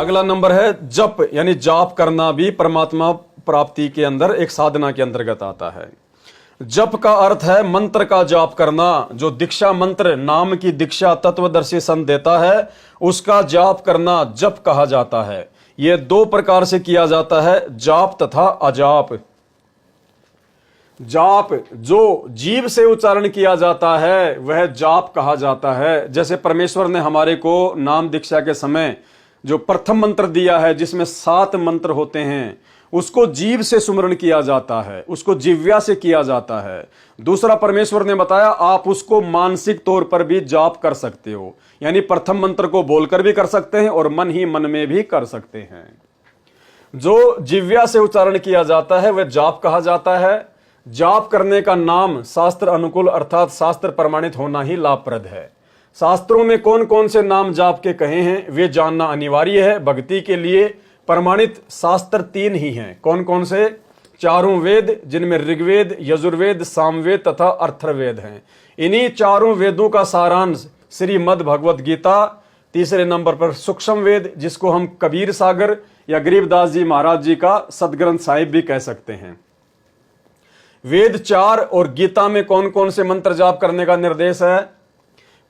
अगला नंबर है जप, यानी जाप करना भी परमात्मा प्राप्ति के अंदर एक साधना के अंतर्गत आता है। जप का अर्थ है मंत्र का जाप करना। जो दीक्षा मंत्र नाम की दीक्षा तत्वदर्शी संत देता है उसका जाप करना जप कहा जाता है। यह दो प्रकार से किया जाता है, जाप तथा अजाप। जाप जो जीव से उच्चारण किया जाता है वह जाप कहा जाता है। जैसे परमेश्वर ने हमारे को नाम दीक्षा के समय जो प्रथम मंत्र दिया है जिसमें 7 मंत्र होते हैं उसको जीव से सुमरण किया जाता है, उसको जिव्या से किया जाता है। दूसरा परमेश्वर ने बताया आप उसको मानसिक तौर पर भी जाप कर सकते हो, यानी प्रथम मंत्र को बोलकर भी कर सकते हैं और मन ही मन में भी कर सकते हैं। जो जिव्या से उच्चारण किया जाता है वह जाप कहा जाता है। जाप करने का नाम शास्त्र अनुकूल अर्थात शास्त्र प्रमाणित होना ही लाभप्रद है। शास्त्रों में कौन कौन से नाम जाप के कहे हैं वे जानना अनिवार्य है। भक्ति के लिए प्रमाणित शास्त्र 3 ही हैं। कौन कौन से? चारों वेद, जिनमें ऋग्वेद, यजुर्वेद, सामवेद तथा अथर्ववेद हैं। इन्हीं चारों वेदों का सारांश श्रीमद् भगवत गीता। तीसरे नंबर पर सूक्ष्म वेद, जिसको हम कबीर सागर या गरीबदास जी महाराज जी का सदग्रंथ साहिब भी कह सकते हैं। वेद 4 और गीता में कौन कौन से मंत्र जाप करने का निर्देश है?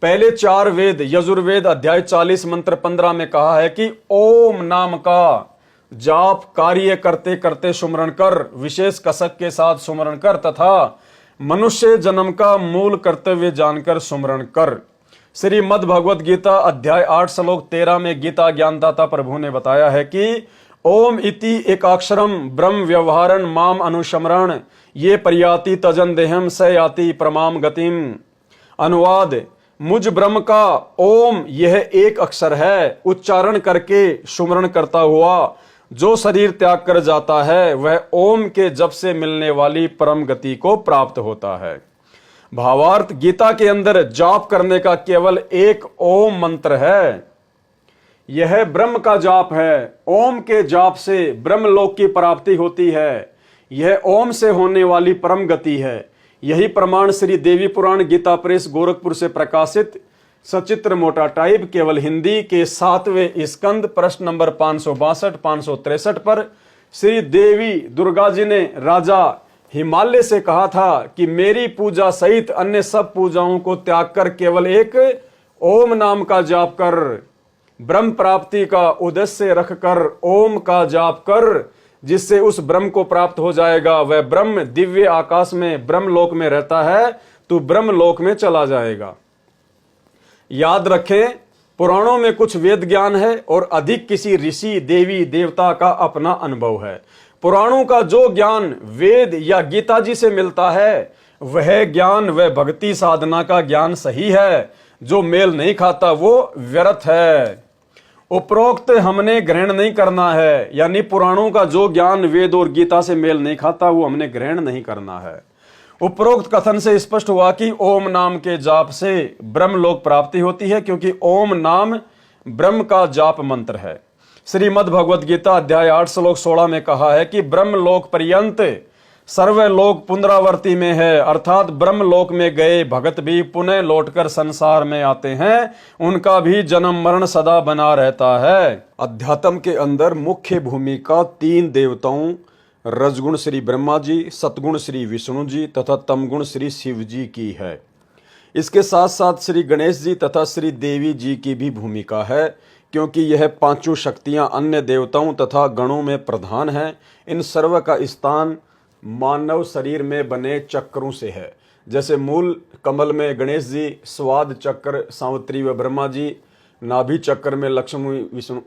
पहले 4 वेद यजुर्वेद अध्याय 40 मंत्र 15 में कहा है कि ओम नाम का जाप कार्य करते करते सुमरण कर, विशेष कसक के साथ सुमरण कर तथा मनुष्य जन्म का मूल कर्तव्य जानकर सुमरण कर। श्रीमद् भगवत गीता अध्याय 8 श्लोक 13 में गीता ज्ञानदाता प्रभु ने बताया है कि ओम इति एकाक्षरम ब्रह्म व्यवहारन माम अनुशमरण ये पर्याति तजन देहम स याति प्रमाम गतिम। अनुवाद, मुझ ब्रह्म का ओम यह एक अक्षर है, उच्चारण करके सुमरण करता हुआ जो शरीर त्याग कर जाता है वह ओम के जप से मिलने वाली परम गति को प्राप्त होता है। भावार्थ, गीता के अंदर जाप करने का केवल एक ओम मंत्र है। यह ब्रह्म का जाप है। ओम के जाप से ब्रह्मलोक की प्राप्ति होती है। यह ओम से होने वाली परम गति है। यही प्रमाण श्री देवी पुराण गीता प्रेस गोरखपुर से प्रकाशित सचित्र मोटा टाइप केवल हिंदी के 7वें स्कंद प्रश्न नंबर 562-563 पर श्री देवी दुर्गा जी ने राजा हिमालय से कहा था कि मेरी पूजा सहित अन्य सब पूजाओं को त्याग कर केवल एक ओम नाम का जाप कर, ब्रह्म प्राप्ति का उद्देश्य रखकर ओम का जाप कर, जिससे उस ब्रह्म को प्राप्त हो जाएगा। वह ब्रह्म दिव्य आकाश में ब्रह्मलोक में रहता है, तू ब्रह्मलोक में चला जाएगा। याद रखें, पुराणों में कुछ वेद ज्ञान है और अधिक किसी ऋषि देवी देवता का अपना अनुभव है। पुराणों का जो ज्ञान वेद या गीता जी से मिलता है वह ज्ञान वह भक्ति साधना का ज्ञान सही है। जो मेल नहीं खाता वो व्यर्थ है। उपरोक्त हमने ग्रहण नहीं करना है, यानी पुराणों का जो ज्ञान वेद और गीता से मेल नहीं खाता वो हमने ग्रहण नहीं करना है। उपरोक्त कथन से स्पष्ट हुआ कि ओम नाम के जाप से ब्रह्मलोक प्राप्ति होती है, क्योंकि ओम नाम ब्रह्म का जाप मंत्र है। श्रीमद् भगवत गीता अध्याय 8 श्लोक 16 में कहा है कि ब्रह्मलोक पर्यंत सर्वलोक पुनरावर्ती में है, अर्थात ब्रह्मलोक में गए भगत भी पुनः लौटकर संसार में आते हैं, उनका भी जन्म मरण सदा बना रहता है। अध्यात्म के अंदर मुख्य भूमिका 3 देवताओं रजगुण श्री ब्रह्मा जी, सतगुण श्री विष्णु जी तथा तमगुण श्री शिव जी की है। इसके साथ साथ श्री गणेश जी तथा श्री देवी जी की भी भूमिका है, क्योंकि यह 5 शक्तियां अन्य देवताओं तथा गणों में प्रधान हैं। इन सर्व का स्थान मानव शरीर में बने चक्रों से है। जैसे मूल कमल में गणेश जी, स्वाद चक्र सावित्री व ब्रह्मा जी, नाभि चक्र में लक्ष्मी विष्णु।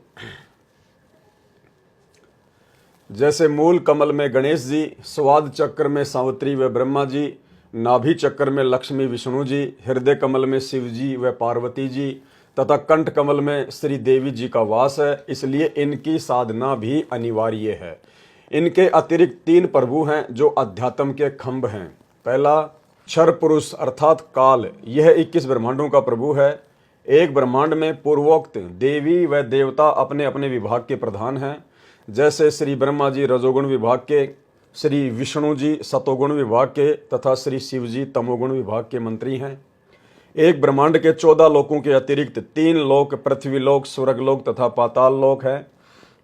जैसे मूल कमल में गणेश जी, स्वाद चक्र में सावित्री व ब्रह्मा जी, नाभि चक्र में लक्ष्मी विष्णु जी, हृदय कमल में शिव जी व पार्वती जी तथा कंठ कमल में श्री देवी जी का वास है। इसलिए इनकी साधना भी अनिवार्य है। इनके अतिरिक्त 3 प्रभु हैं जो अध्यात्म के खंभ हैं। पहला क्षर पुरुष अर्थात काल, यह 21 ब्रह्मांडों का प्रभु है। एक ब्रह्मांड में पूर्वोक्त देवी व देवता अपने अपने विभाग के प्रधान हैं। जैसे श्री ब्रह्मा जी रजोगुण विभाग के, श्री विष्णु जी सतोगुण विभाग के तथा श्री शिव जी तमोगुण विभाग के मंत्री हैं। एक ब्रह्मांड के 14 लोकों के अतिरिक्त 3 लोक पृथ्वी लोक, स्वर्ग लोक तथा पाताल लोक है।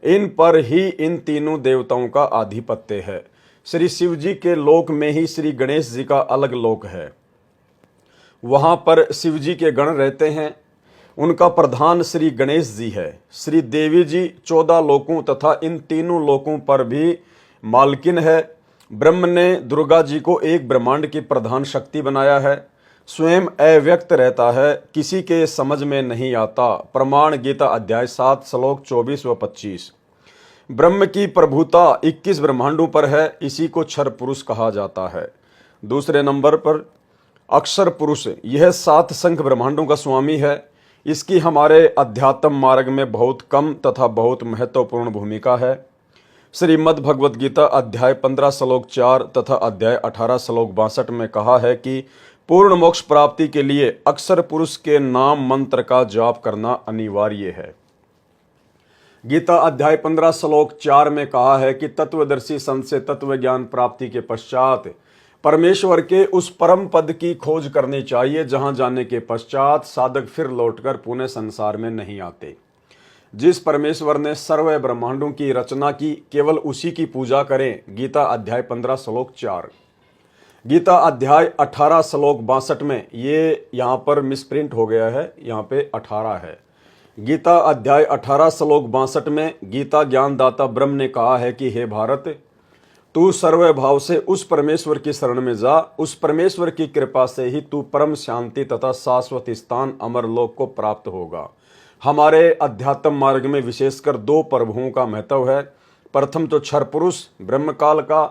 इन पर ही इन तीनों देवताओं का आधिपत्य है। श्री शिव जी के लोक में ही श्री गणेश जी का अलग लोक है। वहां पर शिव जी के गण रहते हैं। उनका प्रधान श्री गणेश जी है। श्री देवी जी 14 लोकों तथा इन तीनों लोकों पर भी मालकिन है। ब्रह्म ने दुर्गा जी को एक ब्रह्मांड की प्रधान शक्ति बनाया है। स्वयं अव्यक्त रहता है, किसी के समझ में नहीं आता। प्रमाण गीता अध्याय 7 श्लोक 24 व 25। ब्रह्म की प्रभुता 21 ब्रह्मांडों पर है, इसी को क्षर पुरुष कहा जाता है। दूसरे नंबर पर अक्षर पुरुष, यह 7 संख्य ब्रह्मांडों का स्वामी है। इसकी हमारे अध्यात्म मार्ग में बहुत कम तथा बहुत महत्वपूर्ण भूमिका है। श्रीमद् भगवद गीता अध्याय 15 श्लोक 4 तथा अध्याय 18 श्लोक 62 में कहा है कि पूर्ण मोक्ष प्राप्ति के लिए अक्षर पुरुष के नाम मंत्र का जाप करना अनिवार्य है। गीता अध्याय 15 श्लोक 4 में कहा है कि तत्वदर्शी संत से तत्व ज्ञान प्राप्ति के पश्चात परमेश्वर के उस परम पद की खोज करनी चाहिए, जहां जाने के पश्चात साधक फिर लौटकर पुनः संसार में नहीं आते। जिस परमेश्वर ने सर्व ब्रह्मांडों की रचना की, केवल उसी की पूजा करें। गीता अध्याय 15 श्लोक 4। गीता अध्याय 18 श्लोक 62 में, ये यहाँ पर मिसप्रिंट हो गया है, यहाँ पे 18 है। गीता अध्याय 18 श्लोक 62 में गीता ज्ञानदाता ब्रह्म ने कहा है कि हे भारत, तू सर्व भाव से उस परमेश्वर की शरण में जा। उस परमेश्वर की कृपा से ही तू परम शांति तथा शाश्वत स्थान अमरलोक को प्राप्त होगा। हमारे अध्यात्म मार्ग में विशेषकर 2 प्रभुओं का महत्व है। प्रथम तो क्षर पुरुष ब्रह्म काल का,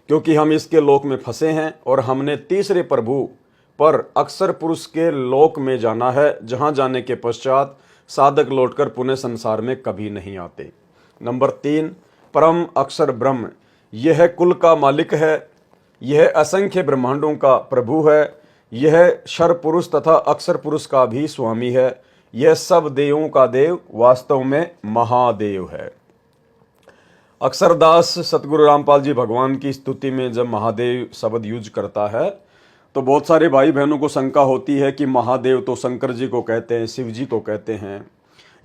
क्योंकि हम इसके लोक में फंसे हैं, और हमने तीसरे प्रभु पर अक्षर पुरुष के लोक में जाना है, जहां जाने के पश्चात साधक लौटकर पुनः संसार में कभी नहीं आते। नंबर 3, परम अक्षर ब्रह्म, यह कुल का मालिक है। यह असंख्य ब्रह्मांडों का प्रभु है। यह क्षर पुरुष तथा अक्षर पुरुष का भी स्वामी है। यह सब देवों का देव, वास्तव में महादेव है। अक्षरदास सतगुरु रामपाल जी भगवान की स्तुति में जब महादेव शब्द यूज करता है तो बहुत सारे भाई बहनों को शंका होती है कि महादेव तो शंकर जी को कहते हैं, शिव जी को कहते हैं।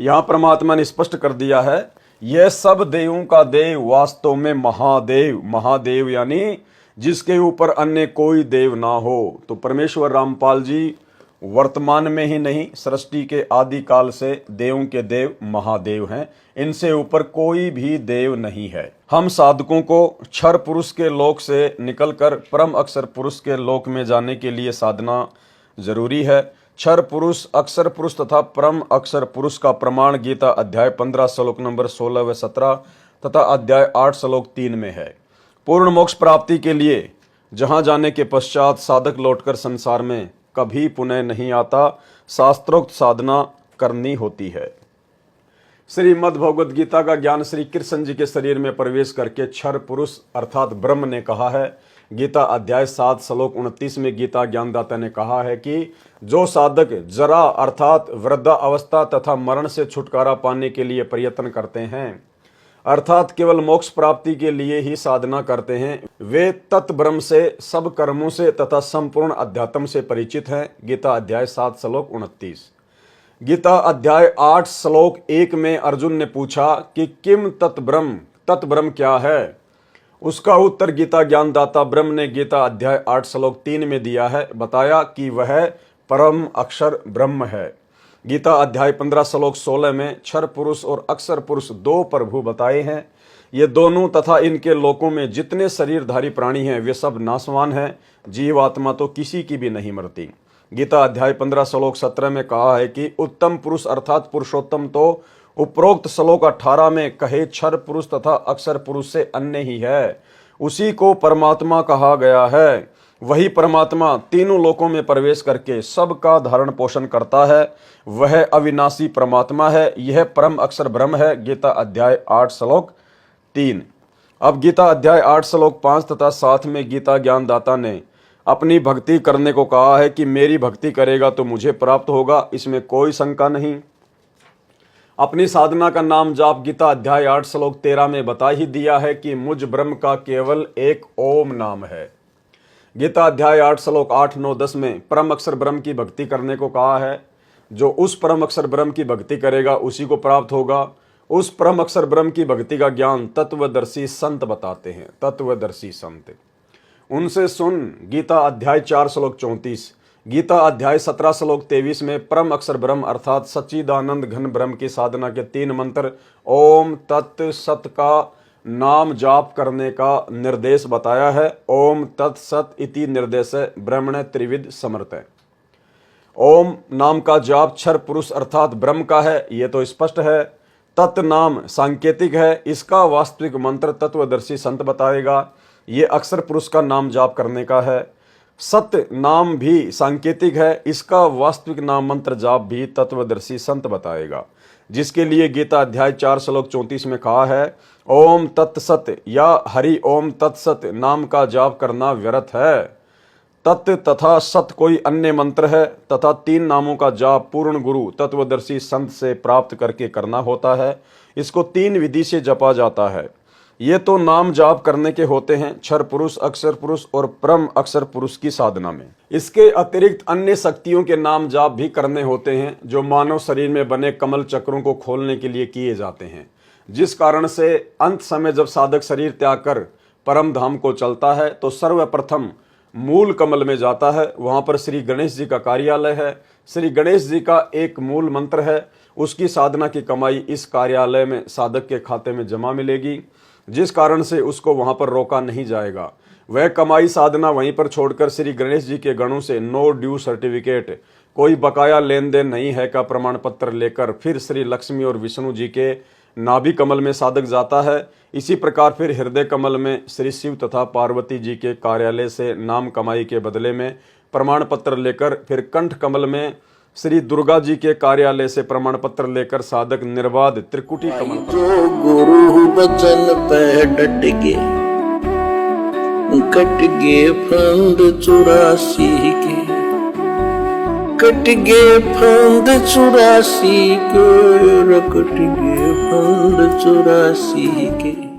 यहाँ परमात्मा ने स्पष्ट कर दिया है, यह सब देवों का देव, वास्तव में महादेव। महादेव यानी जिसके ऊपर अन्य कोई देव ना हो। तो परमेश्वर रामपाल जी वर्तमान में ही नहीं, सृष्टि के आदि काल से देवों के देव महादेव हैं। इनसे ऊपर कोई भी देव नहीं है। हम साधकों को क्षर पुरुष के लोक से निकलकर परम अक्षर पुरुष के लोक में जाने के लिए साधना जरूरी है। क्षर पुरुष, अक्षर पुरुष तथा परम अक्षर पुरुष का प्रमाण गीता अध्याय 15 श्लोक नंबर 16 व 17 तथा अध्याय 8 श्लोक 3 में है। पूर्ण मोक्ष प्राप्ति के लिए जहां जाने के पश्चात साधक लौटकर संसार में कभी पुनः नहीं आता, शास्त्रोक्त साधना करनी होती है। श्रीमद् भगवद गीता का ज्ञान श्री कृष्ण जी के शरीर में प्रवेश करके क्षर पुरुष अर्थात ब्रह्म ने कहा है। गीता अध्याय 7 श्लोक 29 में गीता ज्ञानदाता ने कहा है कि जो साधक जरा अर्थात वृद्धा अवस्था तथा मरण से छुटकारा पाने के लिए प्रयत्न करते हैं, अर्थात केवल मोक्ष प्राप्ति के लिए ही साधना करते हैं, वे तत्ब्रह्म से, सब कर्मों से तथा संपूर्ण अध्यात्म से परिचित हैं। गीता अध्याय 7 श्लोक 29। गीता अध्याय 8 श्लोक 1 में अर्जुन ने पूछा कि किम तत्ब्रह्म, तत्ब्रह्म क्या है? उसका उत्तर गीता ज्ञानदाता ब्रह्म ने गीता अध्याय 8 श्लोक 3 में दिया है। बताया कि वह परम अक्षर ब्रह्म है। गीता अध्याय 15 श्लोक 16 में क्षर पुरुष और अक्षर पुरुष 2 प्रभु बताए हैं। ये दोनों तथा इनके लोकों में जितने शरीरधारी प्राणी हैं वे सब नाशवान हैं। जीव आत्मा तो किसी की भी नहीं मरती। गीता अध्याय 15 श्लोक 17 में कहा है कि उत्तम पुरुष अर्थात पुरुषोत्तम तो उपरोक्त श्लोक 18 में कहे क्षर पुरुष तथा अक्षर पुरुष से अन्य ही है। उसी को परमात्मा कहा गया है। वही परमात्मा तीनों लोकों में प्रवेश करके सबका धारण पोषण करता है। वह अविनाशी परमात्मा है। यह परम अक्षर ब्रह्म है। गीता अध्याय 8 श्लोक 3। अब गीता अध्याय 8 श्लोक 5 तथा 7 में गीता ज्ञानदाता ने अपनी भक्ति करने को कहा है कि मेरी भक्ति करेगा तो मुझे प्राप्त होगा, इसमें कोई शंका नहीं। अपनी साधना का नाम जाप गीता अध्याय 8 श्लोक 13 में बता ही दिया है कि मुझ ब्रह्म का केवल एक ओम नाम है। गीता अध्याय 8 श्लोक 8, 9, 10 में परम अक्षर ब्रह्म की भक्ति करने को कहा है। जो उस परम अक्षर ब्रह्म की भक्ति करेगा उसी को प्राप्त होगा। उस परम अक्षर ब्रह्म की भक्ति का ज्ञान तत्वदर्शी संत बताते हैं। तत्वदर्शी संत उनसे सुन। गीता अध्याय 4 श्लोक 34, गीता अध्याय 17 श्लोक 23 में परम अक्षर ब्रह्म अर्थात सच्चिदानंद घन ब्रह्म की साधना के 3 मंत्र ओम तत् सत का नाम जाप करने का निर्देश बताया है। ओम तत् सत इति निर्देश ब्रह्मण त्रिविध समर्थ है। ओम नाम का जाप क्षर पुरुष अर्थात ब्रह्म का है, यह तो स्पष्ट है। तत् नाम सांकेतिक है, इसका वास्तविक मंत्र तत्वदर्शी संत बताएगा, ये अक्षर पुरुष का नाम जाप करने का है। सत्य नाम भी सांकेतिक है, इसका वास्तविक नाम मंत्र जाप भी तत्वदर्शी संत बताएगा, जिसके लिए गीता अध्याय 4 श्लोक 34 में कहा है ओम तत्सत या हरि ओम तत्सत नाम का जाप करना व्यर्थ है। तत् तथा सत कोई अन्य मंत्र है तथा 3 नामों का जाप पूर्ण गुरु तत्वदर्शी संत से प्राप्त करके करना होता है। इसको 3 विधि से जपा जाता है। ये तो नाम जाप करने के होते हैं क्षर पुरुष, अक्षर पुरुष और परम अक्षर पुरुष की साधना में। इसके अतिरिक्त अन्य शक्तियों के नाम जाप भी करने होते हैं जो मानव शरीर में बने कमल चक्रों को खोलने के लिए किए जाते हैं, जिस कारण से अंत समय जब साधक शरीर त्याग कर परम धाम को चलता है तो सर्वप्रथम मूल कमल में जाता है। वहां पर श्री गणेश जी का कार्यालय है। श्री गणेश जी का एक मूल मंत्र है, उसकी साधना की कमाई इस कार्यालय में साधक के खाते में जमा मिलेगी, जिस कारण से उसको वहां पर रोका नहीं जाएगा। वह कमाई साधना वहीं पर छोड़कर श्री गणेश जी के गणों से नो ड्यू सर्टिफिकेट, कोई बकाया लेन देन नहीं है का प्रमाण पत्र लेकर फिर श्री लक्ष्मी और विष्णु जी के नाभि कमल में साधक जाता है। इसी प्रकार फिर हृदय कमल में श्री शिव तथा पार्वती जी के कार्यालय से नाम कमाई के बदले में प्रमाण पत्र लेकर फिर कंठ कमल में श्री दुर्गा जी के कार्यालय से प्रमाण पत्र लेकर साधक निर्बाध त्रिकुटी कमल जो गुरु बचन पे डट गए, कट गए फंद 84 के, कट गए फंद 84 के, कट गए फंद 84 के।